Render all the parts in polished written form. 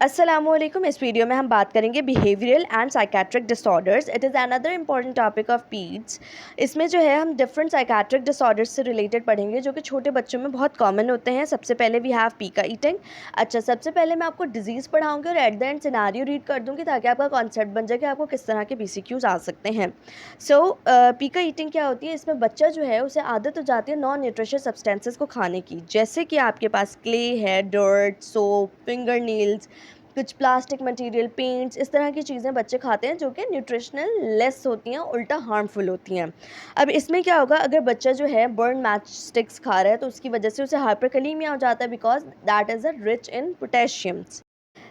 अस्सलामुअलैकुम। इस वीडियो में हम बात करेंगे behavioural and psychiatric disorders. It is another important topic of पीड्स। इसमें जो है हम डिफरेंट साइकेट्रिक डिसऑर्डर्स से रिलेटेड पढ़ेंगे जो कि छोटे बच्चों में बहुत कॉमन होते हैं। सबसे पहले वी हैव पीका ईटिंग। अच्छा, सबसे पहले मैं आपको डिजीज़ पढ़ाऊँगी और at the end scenario read कर दूँगी ताकि आपका कॉन्सेप्ट बन जाए कि आपको किस तरह के BCQs आ सकते हैं। सो पीका ईटिंग क्या होती है? इसमें बच्चा जो है उसे आदत हो जाती है नॉन न्यूट्रिशियस सब्सटेंसेस को खाने की, जैसे कि आपके पास क्ले है, डर्ट, सोप, फिंगर नील्स, कुछ प्लास्टिक मटेरियल, पेंट्स, इस तरह की चीज़ें बच्चे खाते हैं जो कि न्यूट्रिशनल लेस होती हैं, उल्टा हार्मफुल होती हैं। अब इसमें क्या होगा, अगर बच्चा जो है बर्न मैच स्टिक्स खा रहा है तो उसकी वजह से उसे हाइपरकलीमिया हो जाता है because that is a rich in potassiums.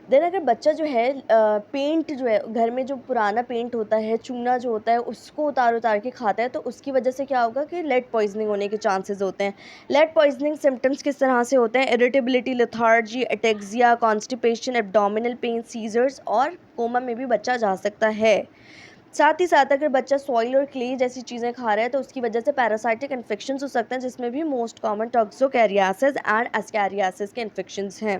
Then अगर बच्चा जो है पेंट जो है घर में जो पुराना पेंट होता है, चूना जो होता है, उसको उतार उतार के खाता है तो उसकी वजह से क्या होगा कि लेड पॉइजनिंग होने के चांसेस होते हैं। लेड पॉइजनिंग सिम्टम्स किस तरह से होते हैं? Irritability, lethargy, ataxia, constipation, abdominal pain, seizures और कोमा में भी बच्चा जा सकता है। साथ ही साथ अगर बच्चा सॉइल और क्ले जैसी चीज़ें खा रहा है तो उसकी वजह से पैरासाइटिक इन्फेक्शंस हो सकते हैं, जिसमें भी मोस्ट कॉमन टॉक्सोकैरियासिस एंड एस्कैरियासिस के इन्फेक्शंस हैं।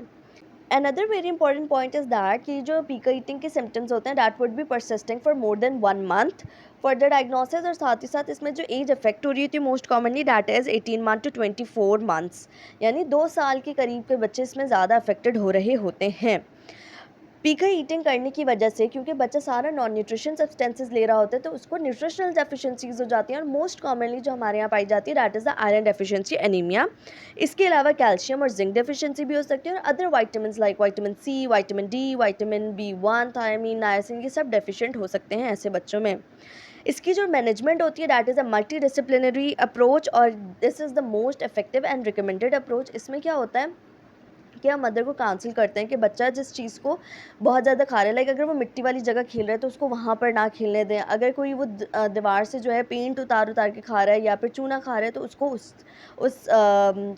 Another very important point is that कि जो पीका ईटिंग के सिम्टम्स होते हैं that would be persisting for more than 1 month. Further diagnosis और साथ ही साथ इसमें जो एज अफेक्ट हो रही होती है most commonly that is 18 month to 24 months, यानी 2 साल के करीब के बच्चे इसमें ज़्यादा अफेक्टेड हो रहे होते हैं पीका ईटिंग करने की वजह से। क्योंकि बच्चा सारा नॉन न्यूट्रिशन सब्सटेंसेस ले रहा होता है तो उसको न्यूट्रिशनल डेफिशिएंसीज हो जाती हैं और मोस्ट कॉमनली जो हमारे यहाँ पाई जाती है that is the iron deficiency anaemia. इसके अलावा कैल्शियम और जिंक डेफिशिएंसी भी हो सकती है और other vitamin like vitamin C, vitamin D, vitamin B1, thiamine, niacin, ये सब डेफिशिएंट हो सकते हैं ऐसे बच्चों में। इसकी जो मैनेजमेंट होती है that is a multi disciplinary approach और this is the most effective and recommended approach. इसमें क्या होता है कि हम मदर को काउंसिल करते हैं कि बच्चा जिस चीज़ को बहुत ज़्यादा खा रहा है, लाइक अगर वो मिट्टी वाली जगह खेल रहा है तो उसको वहाँ पर ना खेलने दें। अगर कोई वो दीवार से जो है पेंट उतार उतार के खा रहा है या फिर चूना खा रहा है तो उसको उस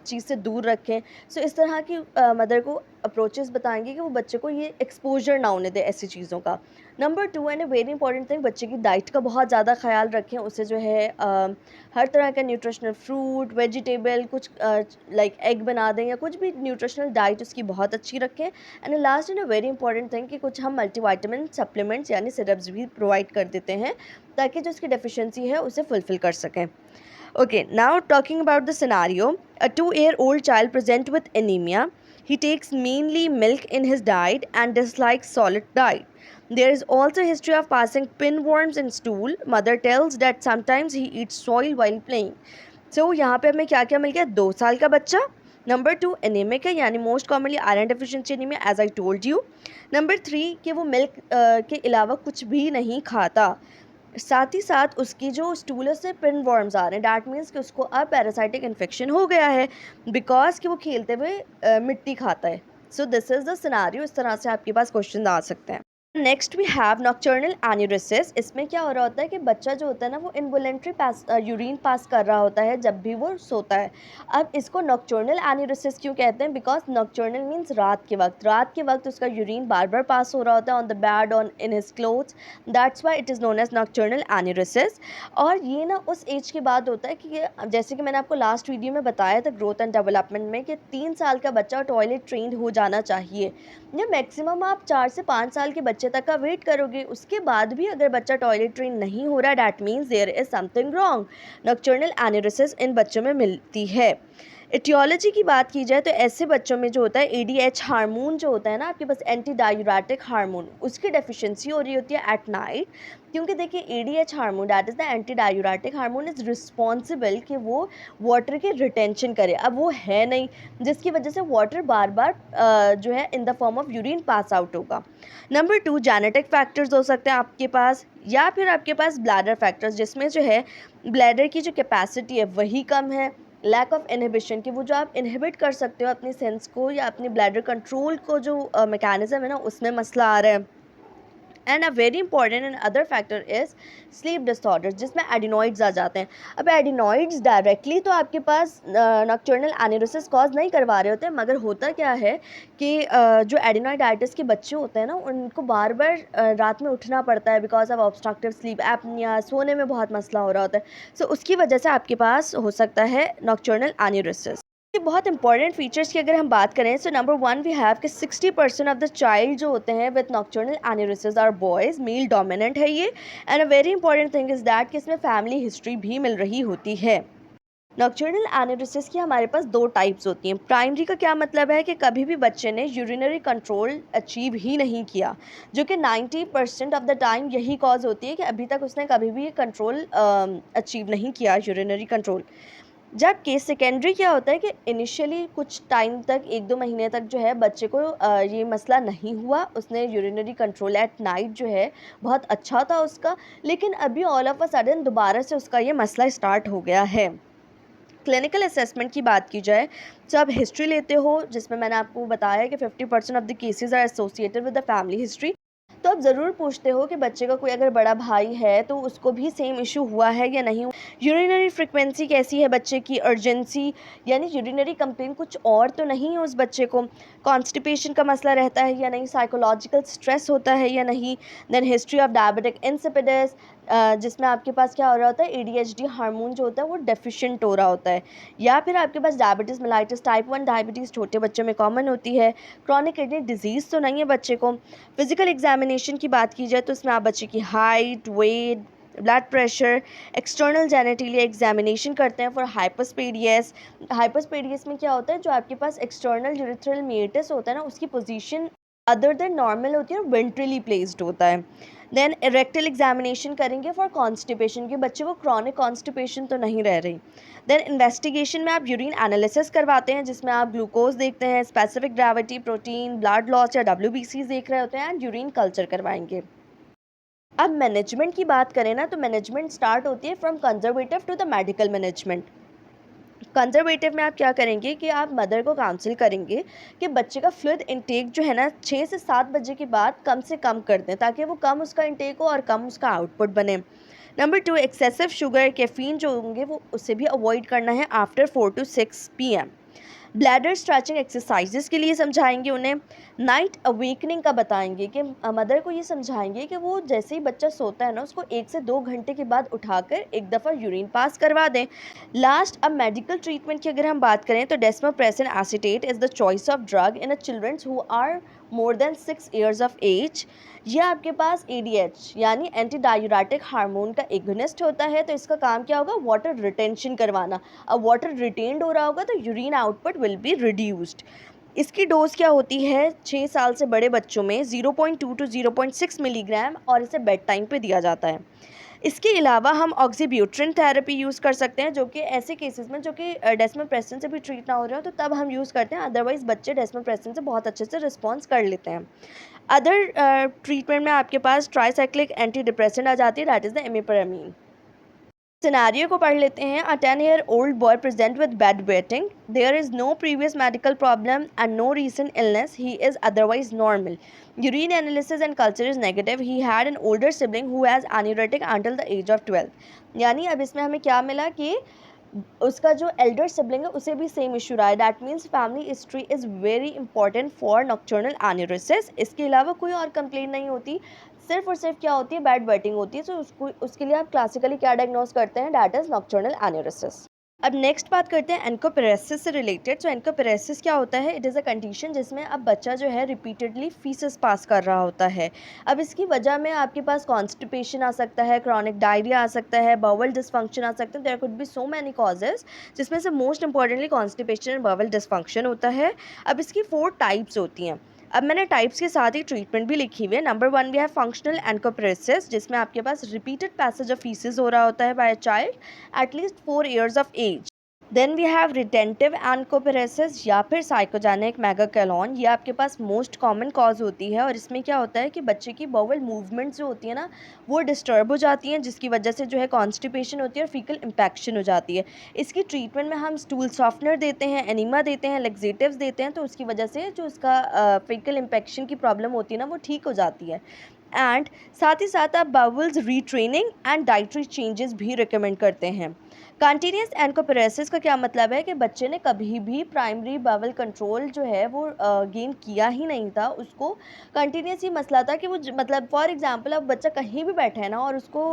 चीज़ से दूर रखें। सो इस तरह की मदर को अप्रोचेस बताएंगे कि वो बच्चे को ये एक्सपोजर ना होने दें ऐसी चीज़ों का। Number 2 and a very important thing, बच्चे की डाइट का बहुत ज़्यादा ख्याल रखें। उसे जो है हर तरह का न्यूट्रिशनल फ्रूट, वेजिटेबल, कुछ लाइक एग बना दें या कुछ भी न्यूट्रिशनल डाइट उसकी बहुत अच्छी रखें। And last and a very important thing कि कुछ हम मल्टीविटामिन सप्लीमेंट्स यानी सिरप्स भी प्रोवाइड कर देते हैं ताकि जो उसकी डेफिशिएंसी है उसे फुलफिल कर सकें। Okay, now talking about the scenario, a 2-year-old child present with anemia. He takes mainly milk in his diet and dislikes solid diet. There is also a history of passing pinworms in stool. Mother tells that sometimes he eats soil while playing. So यहाँ पे हमें क्या क्या मिल गया? 2 साल का बच्चा। Number 2 anaemic है, यानी most commonly iron deficiency anaemia as I told you. Number 3 कि वो मिल्क के अलावा कुछ भी नहीं खाता। साथ ही साथ उसकी जो स्टूल है उससे पिन वर्म्स आ रहे हैं, डैट मीन्स कि उसको अब पैरासाइटिक इन्फेक्शन हो गया है बिकॉज कि वो खेलते हुए मिट्टी खाता है। So this is the scenario. इस तरह से आपके पास क्वेश्चन आ सकते हैं। Next we have nocturnal enuresis. इसमें क्या हो रहा होता है कि बच्चा जो होता है ना वो इनवॉलेंट्री यूरिन पास कर रहा होता है जब भी वो सोता है। अब इसको नॉक्टर्नल एन्यूरिसिस क्यों कहते हैं? बिकॉज नॉक्टर्नल मीन्स रात के वक्त उसका यूरिन बार बार पास हो रहा होता है on the bed, on in his clothes, that's why it is known as nocturnal enuresis. और ये ना उस एज के बाद होता है कि जैसे कि मैंने आपको लास्ट वीडियो में बताया था ग्रोथ एंड डेवलपमेंट में कि 3 साल का बच्चा टॉयलेट ट्रेंड हो जाना चाहिए। या मैक्सिमम आप 4 से 5 साल के बच्चे तक का वेट करोगे, उसके बाद भी अगर बच्चा टॉयलेट ट्रेन नहीं हो रहा that means there is something wrong. Nocturnal enuresis इन बच्चों में मिलती है। एटियोलॉजी की बात की जाए तो ऐसे बच्चों में जो होता है ADH हार्मोन जो होता है ना आपके पास, एंटी डायूरेटिक हार्मोन, उसकी डेफिशिएंसी हो रही होती है एट नाइट। क्योंकि देखिए ADH hormone that is the anti diuretic hormone is responsible कि वो वाटर की रिटेंशन करे। अब वो है नहीं, जिसकी वजह से वाटर बार बार जो है in the form of urine pass out होगा। नंबर 2 जेनेटिक फैक्टर्स हो सकते हैं आपके पास, या फिर आपके पास ब्लैडर फैक्टर्स, जिसमें जो है ब्लैडर की जो कैपेसिटी है वही कम है। लैक ऑफ इनहिबिशन, कि वो जो आप इनहिबिट कर सकते हो अपनी सेंस को या अपनी ब्लैडर कंट्रोल को जो मैकेनिज्म है ना उसमें मसला आ रहा है। And a very important and other factor is sleep disorders, जिसमें एडिनॉइड्स आ जाते हैं। अब एडिनॉइड्स डायरेक्टली तो आपके पास नॉक्टर्नल एन्यूरिसिस कॉज नहीं करवा रहे होते हैं, मगर होता क्या है कि जो एडिनॉइडाइटिस के बच्चे होते हैं ना उनको बार बार रात में उठना पड़ता है because of obstructive sleep apnoea, सोने में बहुत मसला हो रहा होता है। सो उसकी वजह से आपके पास हो सकता है नॉक्टर्नल एन्यूरिसिस। ये बहुत इंपॉर्टेंट फीचर्स की अगर हम बात करें तो नंबर वन वी हैव कि 60% ऑफ द चाइल्ड जो होते हैं with nocturnal enuresis are boys, male dominant है ये। And a very important thing is that कि इसमें फैमिली हिस्ट्री भी मिल रही होती है। नॉक्टर्नल एन्यूरिसिस की हमारे पास दो टाइप्स होती हैं। प्राइमरी का क्या मतलब है कि कभी भी बच्चे ने यूरिनरी कंट्रोल अचीव ही नहीं किया, जो कि 90% ऑफ द टाइम यही कॉज होती है कि अभी तक उसने कभी भी कंट्रोल अचीव नहीं किया, यूरिनरी कंट्रोल। जबकि सेकेंडरी क्या होता है कि इनिशियली कुछ टाइम तक 1-2 महीने तक जो है बच्चे को ये मसला नहीं हुआ, उसने यूरिनरी कंट्रोल एट नाइट जो है बहुत अच्छा था उसका, लेकिन अभी ऑल ऑफ अ सडन दोबारा से उसका ये मसला स्टार्ट हो गया है। क्लिनिकल असेसमेंट की बात की जाए तो आप हिस्ट्री लेते हो, जिसमें मैंने आपको बताया कि 50% of the cases are associated with the family history. तो आप ज़रूर पूछते हो कि बच्चे का कोई अगर बड़ा भाई है तो उसको भी सेम इशू हुआ है या नहीं। यूरिनरी फ्रिक्वेंसी कैसी है बच्चे की, अर्जेंसी यानी यूरिनरी कंप्लेन कुछ और तो नहीं है उस बच्चे को, कॉन्स्टिपेशन का मसला रहता है या नहीं, साइकोलॉजिकल स्ट्रेस होता है या नहीं। Then history of diabetic insipidus, जिसमें आपके पास क्या हो रहा होता है, एडीएचडी हार्मोन जो होता है वो डेफिशिएंट हो रहा होता है, या फिर आपके पास डायबिटीज़ मेलाइटिस टाइप 1 डायबिटीज़ छोटे बच्चों में कॉमन होती है। क्रॉनिक किडनी डिजीज़ तो नहीं है बच्चे को। फिजिकल एग्जामिनेशन की बात की जाए तो उसमें आप बच्चे की height, weight, blood pressure, external genitalia examination करते हैं फॉर हाइपोस्पेडियस। हाइपोस्पेडियस में क्या होता है, जो आपके पास एक्सटर्नल यूरिथ्रल मेटिस होता है ना, उसकी पोजीशन अदर देन नॉर्मल होती है और वेंट्रली प्लेस्ड होता है। देन इरेक्टल एग्जामिनेशन करेंगे फॉर कॉन्स्टिपेशन, कि बच्चे को क्रॉनिक कॉन्स्टिपेशन तो नहीं रह रही। देन इन्वेस्टिगेशन में आप यूरिन एनालिसिस करवाते हैं, जिसमें आप ग्लूकोज देखते हैं, specific gravity, protein, blood loss या WBCs देख रहे होते हैं, एंड यूरिन कल्चर करवाएंगे। अब मैनेजमेंट की बात करें ना, तो मैनेजमेंट स्टार्ट होती है from conservative to the medical management. Conservative में आप क्या करेंगे कि आप मदर को काउंसिल करेंगे कि बच्चे का फ्लूइड इंटेक जो है ना 6 से 7 बजे के बाद कम से कम कर दें, ताकि वो कम उसका इंटेक हो और कम उसका आउटपुट बने। नंबर 2, एक्सेसिव शुगर, कैफीन जो होंगे वो उसे भी अवॉइड करना है after 4 to 6 PM। Bladder stretching exercises के लिए समझाएंगे उन्हें। नाइट अवेकनिंग का बताएंगे कि मदर को ये समझाएंगे कि वो जैसे ही बच्चा सोता है ना, उसको 1 से 2 घंटे के बाद उठाकर एक दफ़ा यूरिन पास करवा दें। लास्ट, अब मेडिकल ट्रीटमेंट की अगर हम बात करें तो desmopressin acetate is the choice of drug in a childrens who are more than 6 years of age. यह आपके पास ADH यानी एंटी डायूरेटिक हार्मोन का एगोनिस्ट होता है, तो इसका काम क्या होगा, वाटर रिटेंशन करवाना। अब वाटर रिटेन्ड हो रहा होगा तो urine output will be reduced. इसकी डोज क्या होती है, 6 साल से बड़े बच्चों में 0.2 to 0.6 मिलीग्राम, और इसे बेड टाइम पे दिया जाता है। इसके अलावा हम ऑक्सीब्यूट्रिन थेरेपी यूज़ कर सकते हैं, जो कि ऐसे केसेस में जो कि डेस्मोप्रेसिन से भी ट्रीट ना हो रहे हो तो तब हम यूज़ करते हैं, अदरवाइज़ बच्चे डेस्मोप्रेसिन से बहुत अच्छे से रिस्पॉन्स कर लेते हैं। अदर ट्रीटमेंट में आपके पास ट्राइसाइक्लिक एंटी डिप्रेसेंट आ जाती है, दैट इज़ द इमिपेरामीन। सिनेरियो को पढ़ लेते हैं। अ 10-year-old boy present with bedwetting. There is no previous medical problem and no recent illness. He is otherwise normal. Urine analysis and culture is negative. He had an older sibling who has anuretic until the age of 12. यानी अब इसमें हमें क्या मिला कि उसका जो Elder sibling है उसे भी सेम इशू रहा है। That means family history is very important for nocturnal enuresis. इसके अलावा कोई और कंप्लेन नहीं होती, सिर्फ और सिर्फ क्या होती है, बेड वेटिंग होती है। सो उसको उसके लिए आप क्लासिकली क्या डायग्नोज करते हैं, दैट इज़ नॉक्टर्नल एन्यूरिसिस। अब नेक्स्ट बात करते हैं एनकोपेरेसिस से रिलेटेड। सो एनकोपेरेसिस क्या होता है, इट इज़ अ कंडीशन जिसमें अब बच्चा जो है रिपीटेडली फीसेस पास कर रहा होता है। अब इसकी वजह में आपके पास कॉन्स्टिपेशन आ सकता है, क्रॉनिक डायरिया आ सकता है, बाउल डिसफंक्शन आ सकता है। There could be so many causes, जिसमें से most importantly constipation and bowel dysfunction होता है। अब इसकी 4 टाइप्स होती हैं। अब मैंने टाइप्स के साथ ही ट्रीटमेंट भी लिखी हुई है। Number 1 we have functional encopresis, जिसमें आपके पास रिपीटेड पैसेज ऑफ फीसेस हो रहा होता है by a child at least 4 years of age. Then we have retentive encopresis या फिर साइकोजेनिक मेगाकेलॉन। ये आपके पास मोस्ट कॉमन कॉज होती है, और इसमें क्या होता है कि बच्चे की बाउल मूवमेंट जो होती है ना वो डिस्टर्ब हो जाती हैं, जिसकी वजह से जो है कॉन्स्टिपेशन होती है और फीकल इम्पैक्शन हो जाती है। इसकी ट्रीटमेंट में हम स्टूल सॉफ्टनर देते हैं, एनिमा देते हैं, लेक्सेटिव्स देते हैं, तो उसकी वजह से जो उसका फीकल इम्पैक्शन की प्रॉब्लम होती है ना वो ठीक हो जाती है। एंड साथ ही साथ आप bowls retraining and dietary changes भी रिकमेंड करते हैं। कंटिन्यूस एनकोपेरेसिस का क्या मतलब है कि बच्चे ने कभी भी प्राइमरी बाउल कंट्रोल जो है वो गेन किया ही नहीं था। उसको कंटिन्यूस ही मसला था कि वो मतलब फॉर एग्जांपल अब बच्चा कहीं भी बैठा है ना और उसको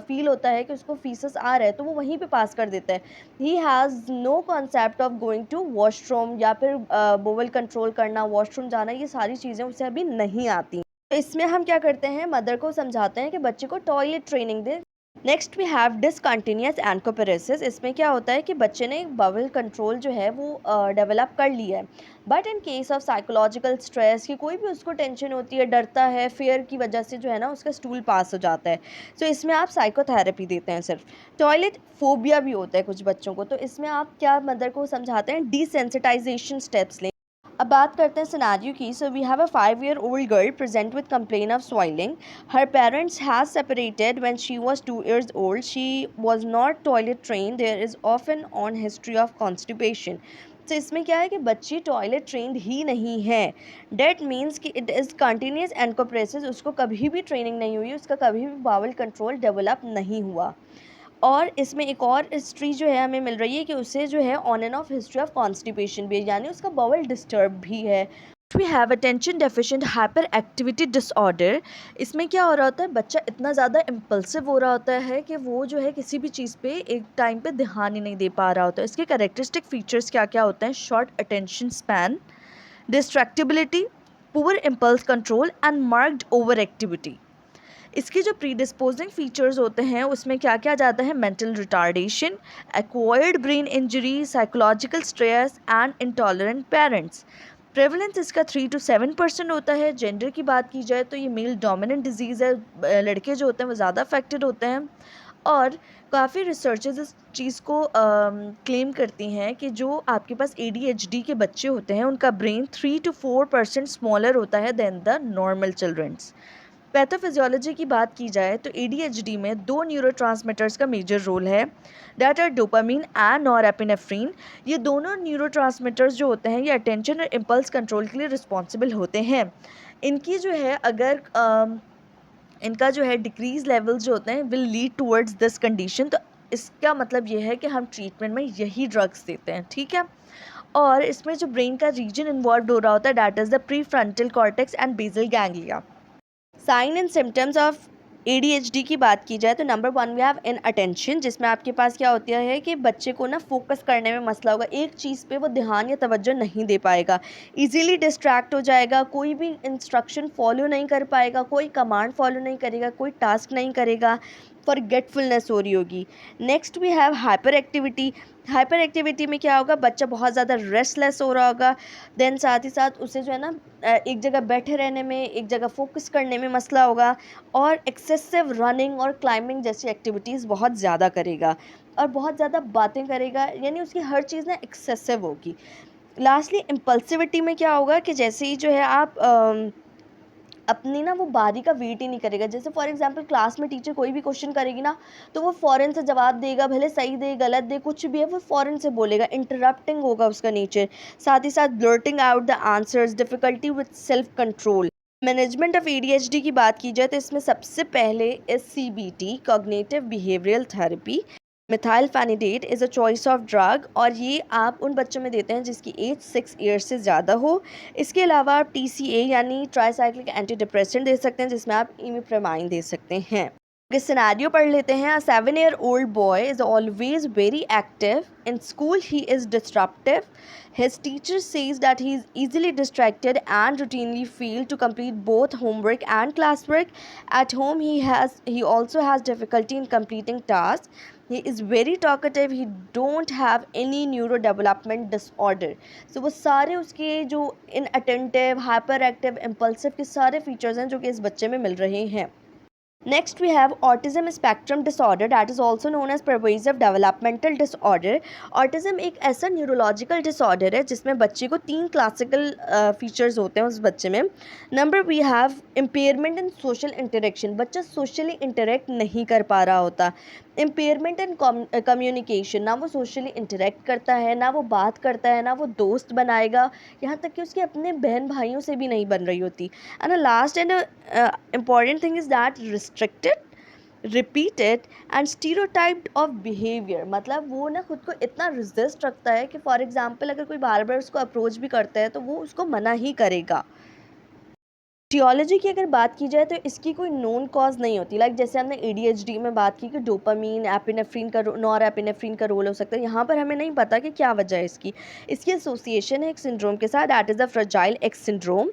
फील होता है कि उसको फीसस आ रहा है तो वो वहीं पे पास कर देता है। He has no concept of going to washroom या फिर बाउल कंट्रोल करना, वॉशरूम जाना, ये सारी चीज़ें उसे अभी नहीं आती। तो इसमें हम क्या करते हैं, मदर को समझाते हैं कि बच्चे को टॉयलेट ट्रेनिंग दें। Next we have discontinuous encopresis. इसमें क्या होता है कि बच्चे ने बाउल कंट्रोल जो है वो डेवलप कर लिया है, but in case of psychological stress कि कोई भी उसको टेंशन होती है, डरता है, फियर की वजह से जो है ना उसका स्टूल पास हो जाता है, तो इसमें आप साइकोथेरेपी देते हैं सिर्फ। टॉयलेट फोबिया भी होता है कुछ बच्चों को, तो इसमें आप क्या मदर को समझाते हैं, डिसेंसिटाइजेशन स्टेप्स लें। अब बात करते हैं सिनेरियो की। So we have a 5-year-old girl present with complain of swelling. Her parents has separated when she was 2 years old. She was not toilet trained. There is often on history of constipation. तो इसमें क्या है कि बच्ची toilet trend ही नहीं है। That means कि it is continuous एनकोप्रेसिस, उसको कभी भी ट्रेनिंग नहीं हुई, उसका कभी भी बाउल कंट्रोल डेवलप नहीं हुआ। और इसमें एक और हिस्ट्री जो है हमें मिल रही है कि उसे जो है on and off history of constipation भी है, यानी उसका बाउल डिस्टर्ब भी है। We have attention deficient hyper activity disorder. इसमें क्या हो रहा होता है, बच्चा इतना ज़्यादा इम्पल्सिव हो रहा होता है कि वो जो है किसी भी चीज़ पे एक टाइम पे ध्यान ही नहीं दे पा रहा होता है। इसके कैरेक्टरिस्टिक फीचर्स क्या क्या होते हैं, short attention span, distractibility, poor impulse control and marked over activity. इसके जो प्रीडिस्पोजिंग फीचर्स होते हैं उसमें क्या क्या जाता है, mental retardation, acquired brain injury, psychological stress and intolerant parents. Prevalence इसका 3 to 7% होता है। जेंडर की बात की जाए तो ये मेल डोमिनेंट डिजीज़ है, लड़के जो होते हैं वो ज़्यादा अफेक्टेड होते हैं। और काफ़ी रिसर्चेस इस चीज़ को क्लेम करती हैं कि जो आपके पास ADHD के बच्चे होते हैं उनका ब्रेन 3 to 4% स्मॉलर होता है than the normal childrens. Pathophysiology की बात की जाए तो ADHD में 2 न्यूरोट्रांसमीटर्स का मेजर रोल है, that are dopamine and norepinephrine. ये दोनों न्यूरोट्रांसमीटर्स जो होते हैं ये अटेंशन और इम्पल्स कंट्रोल के लिए रिस्पॉन्सिबल होते हैं। इनकी जो है अगर इनका जो है डिक्रीज लेवल्स जो होते हैं will lead towards this condition. तो इसका मतलब ये है कि हम ट्रीटमेंट में यही ड्रग्स देते हैं, ठीक है। और इसमें जो ब्रेन का रीजन इन्वॉल्व हो रहा होता है that is the pre frontal cortex and basal ganglia. Sign and symptoms of ADHD की बात की जाए तो number 1 we have in attention, जिसमें आपके पास क्या होती है कि बच्चे को ना फोकस करने में मसला होगा, एक चीज़ पे वो ध्यान या तवज्जो नहीं दे पाएगा, इजीली डिस्ट्रैक्ट हो जाएगा, कोई भी इंस्ट्रक्शन फॉलो नहीं कर पाएगा, कोई कमांड फॉलो नहीं करेगा, कोई टास्क नहीं करेगा, फॉरगेटफुलनेस हो रही होगी। Next we have hyper activity. Hyper activity में क्या होगा, बच्चा बहुत ज़्यादा रेस्टलेस हो रहा होगा, देन साथ ही साथ उसे जो है ना एक जगह बैठे रहने में, एक जगह फोकस करने में मसला होगा, और एक्सेसिव रनिंग और क्लाइंबिंग जैसी एक्टिविटीज़ बहुत ज़्यादा करेगा और बहुत ज़्यादा बातें करेगा, यानी उसकी हर चीज़ ना एक्सेसिव होगी। लास्टली इम्पल्सिविटी में क्या होगा कि जैसे ही जो है आप अपनी ना वो बारी का वेट ही नहीं करेगा। जैसे फॉर एग्जांपल क्लास में टीचर कोई भी क्वेश्चन करेगी ना तो वो फ़ौरन से जवाब देगा, भले सही दे गलत दे कुछ भी है वो फ़ौरन से बोलेगा, इंटरप्टिंग होगा उसका नेचर। साथ ही साथ blurting out the answers, difficulty with self control. Management of ADHD की बात की जाए तो इसमें सबसे पहले CBT, cognitive behavioural therapy. Methylphenidate is a choice of drug, और ये आप उन बच्चों में देते हैं जिसकी एज 6 ईयर्स से ज़्यादा हो। इसके अलावा आप TCA यानी ट्राईसाइक्लिक एंटी डिप्रेसेंट दे सकते हैं, जिसमें आप इमिप्रामाइन दे सकते हैं। सिनेरियो पढ़ लेते हैं। A 7-year-old boy is always very active. In school he is disruptive. His teacher says that he is easily distracted and routinely fail to complete both homework and classwork. At home he also has difficulty in completing tasks. He is very talkative. He don't have any neurodevelopment disorder. So वो सारे उसके जो inattentive, hyperactive, impulsive के सारे features हैं जो कि इस बच्चे में मिल रहे हैं। Next we have autism spectrum disorder, that is also known as pervasive developmental disorder. Autism एक ऐसा न्यूरोलॉजिकल डिसऑर्डर है जिसमें बच्चे को 3 क्लासिकल फीचर्स होते हैं उस बच्चे में। Number we have impairment in social interaction, बच्चा सोशली इंटरेक्ट नहीं कर पा रहा होता। इम्पेयरमेंट इन कम्युनिकेशन, ना वो सोशली इंटरेक्ट करता है, ना वो बात करता है, ना वो दोस्त बनाएगा, यहाँ तक कि उसके अपने बहन भाइयों से भी नहीं बन रही होती। And last and important thing is that restricted, repeated and stereotyped of behaviour, मतलब वो ना खुद को इतना रिजिस्ट रखता है कि फॉर एग्जांपल अगर कोई बार बार उसको अप्रोच भी करता है तो वो उसको मना ही करेगा। टियोलॉजी की अगर बात की जाए तो इसकी कोई नोन कॉज नहीं होती। लाइक जैसे हमने एडीएचडी में बात की कि डोपामीन, एपिनेफ्रिन का नॉर एपिनेफ्रिन का रोल हो सकता है, यहाँ पर हमें नहीं पता कि क्या वजह है इसकी एसोसिएशन है एक सिंड्रोम के साथ, that is the fragile x syndrome.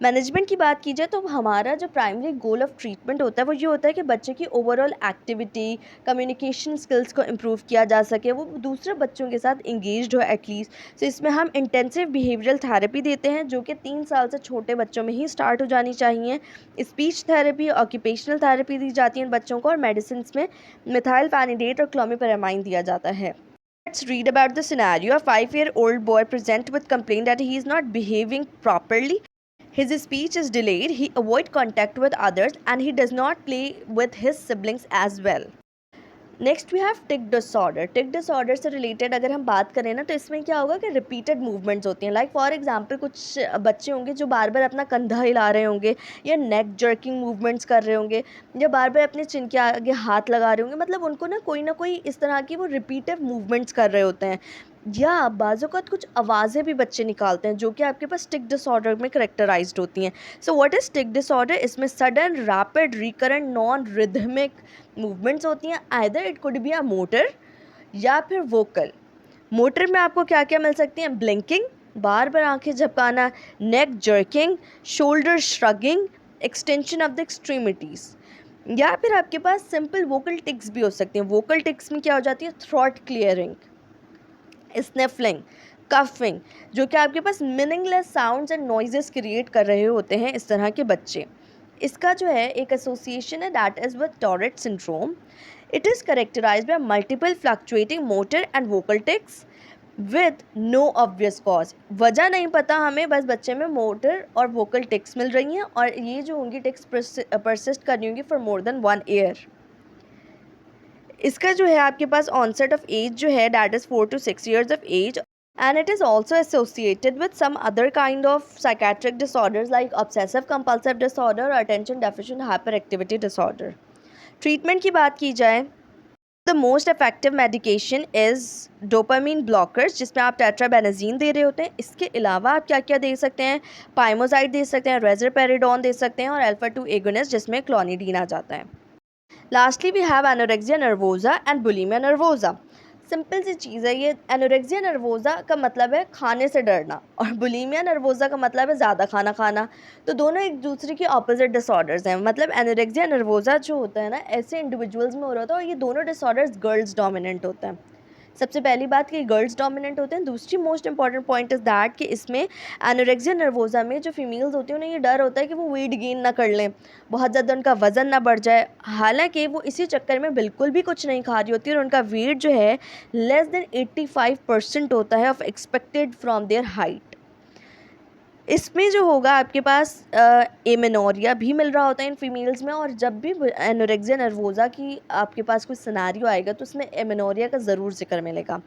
Management की बात की जाए तो हमारा जो प्राइमरी गोल ऑफ ट्रीटमेंट होता है वो ये होता है कि बच्चे की ओवरऑल एक्टिविटी, कम्युनिकेशन स्किल्स को इम्प्रूव किया जा सके, वो दूसरे बच्चों के साथ इंगेज्ड हो एटलीस्ट। सो इसमें हम इंटेंसिव बिहेवियरल थेरेपी देते हैं जो कि 3 साल से छोटे बच्चों में ही स्टार्ट हो जानी चाहिए। स्पीच थेरेपी, ऑक्यूपेशनल थेरेपी दी जाती है इन बच्चों को, और मेडिसिन में मिथाइलफेनिडेट और क्लोमिपेरामाइन दिया जाता है। Let's read about the scenario. A 5-year-old boy presents with complaint that he is not behaving properly. His speech is delayed, he avoids contact with others, and he does not play with his siblings as well. Next we have tic disorder. Tic disorder से related अगर हम बात करें ना तो इसमें क्या होगा कि रिपीटेड मूवमेंट्स होती हैं। लाइक फॉर एग्जांपल कुछ बच्चे होंगे जो बार बार अपना कंधा हिला रहे होंगे, या नेक जर्किंग मूवमेंट्स कर रहे होंगे, या बार बार अपने चिन के आगे हाथ लगा रहे होंगे, मतलब उनको ना कोई इस तरह की वो रिपीटिव मूवमेंट्स कर रहे होते हैं। या बाज़-औक़ात कुछ आवाज़ें भी बच्चे निकालते हैं जो कि आपके पास टिक डिसऑर्डर में कैरेक्टराइज्ड होती हैं। So what is tic disorder? इसमें sudden, rapid, recurrent, non rhythmic movements होती हैं। Either it could be a motor या फिर वोकल। मोटर में आपको क्या क्या मिल सकती हैं? ब्लिंकिंग, बार बार आंखें झपकाना, neck jerking, shoulder shrugging, extension of the extremities. या फिर आपके पास सिंपल वोकल टिक्स भी हो सकती हैं। वोकल टिक्स में क्या हो जाती है? थ्रोट क्लियरिंग, स्निफलिंग, कफिंग, जो कि आपके पास meaningless sounds and noises create कर रहे होते हैं इस तरह के बच्चे। इसका जो है एक एसोसिएशन है that is with Tourette syndrome. It is characterized by multiple fluctuating motor and vocal tics with no obvious cause. वजह नहीं पता हमें, बस बच्चे में मोटर और वोकल टिक्स मिल रही हैं और ये जो होंगी टिक्स परसिस्ट करनी होंगी फॉर मोर देन 1 ईयर। इसका जो है आपके पास ऑनसेट ऑफ एज जो है that is 4 to 6 years of age, and it is also associated with some other kind of psychiatric disorders like obsessive compulsive disorder or attention deficit hyperactivity disorder. Treatment की बात की जाए the most effective medication is dopamine blockers, जिसमें आप टेट्राबेनाजीन दे रहे होते हैं। इसके अलावा आप क्या क्या दे सकते हैं? पाइमोजाइड दे सकते हैं, रेजरपेरिडोन दे सकते हैं, और अल्फा 2 एगोनिस्ट जिसमें क्लोनिडीन आ जाता है। Lastly we have anorexia nervosa and bulimia nervosa. Simple सी चीज़ है ये। एनोरेक्सिया नर्वोसा का मतलब है खाने से डरना, और बुलिमिया नर्वोसा का मतलब है ज़्यादा खाना खाना। तो दोनों एक दूसरे के ऑपोजिट डिसऑर्डर्स हैं। मतलब एनोरेक्सिया नर्वोसा जो होता है ना, ऐसे इंडिविजुअल्स में हो रहा होता है, और ये दोनों डिसऑर्डर्स गर्ल्स डोमिनेंट होते हैं। सबसे पहली बात कि गर्ल्स डोमिनेंट होते हैं। दूसरी most important point is that कि इसमें एनोरेक्सिया नर्वोसा में जो फीमेल्स होती हैं उन्हें ये डर होता है कि वो वेट गेन ना कर लें, बहुत ज़्यादा उनका वज़न ना बढ़ जाए। हालांकि वो इसी चक्कर में बिल्कुल भी कुछ नहीं खा रही होती और उनका वेट जो है लेस देन 85% होता है of expected from their height. इसमें जो होगा आपके पास एमेनोरिया भी मिल रहा होता है इन फीमेल्स में, और जब भी एनोरेक्सिया नर्वोसा की आपके पास कोई सिनेरियो आएगा तो उसमें एमेनोरिया का ज़रूर जिक्र मिलेगा।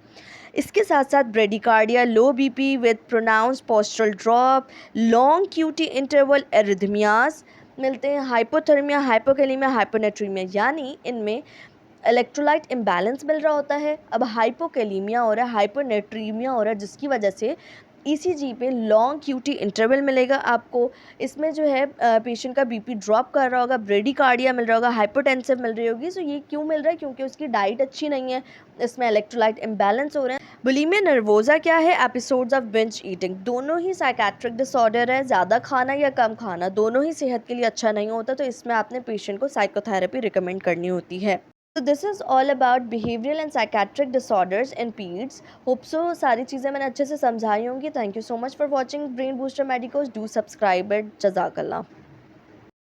इसके साथ साथ bradycardia, low BP with pronounced postural drop, long QT interval arrhythmias मिलते हैं, हाइपोथर्मिया, हाइपोकैलेमिया, हाइपोनेट्रीमिया, यानी इनमें इलेक्ट्रोलाइट इम्बैलेंस मिल रहा होता है। अब हाइपोकैलेमिया हो रहा है, हाइपोनेट्रीमिया हो रहा है, जिसकी वजह से ईसीजी पे लॉन्ग क्यूटी इंटरवल मिलेगा आपको। इसमें जो है पेशेंट का बीपी ड्रॉप कर रहा होगा, ब्रेडिकार्डिया मिल रहा होगा, हाइपोटेंसिव मिल रही होगी। सो ये क्यों मिल रहा है? क्योंकि उसकी डाइट अच्छी नहीं है, इसमें इलेक्ट्रोलाइट इम्बैलेंस हो रहे हैं। बुलिमिया नर्वोसा क्या है? Episodes of binge eating. दोनों ही साइकेट्रिक डिसऑर्डर है। ज़्यादा खाना या कम खाना दोनों ही सेहत के लिए अच्छा नहीं होता, तो इसमें आपने पेशेंट को साइकोथेरेपी रिकमेंड करनी होती है। तो this is all about behavioural and psychiatric disorders in peds. Hope so सारी चीज़ें मैंने अच्छे से समझाई होंगी। Thank you so much for watching brain booster medicos. Do subscribe it. जज़ाकल्लाह।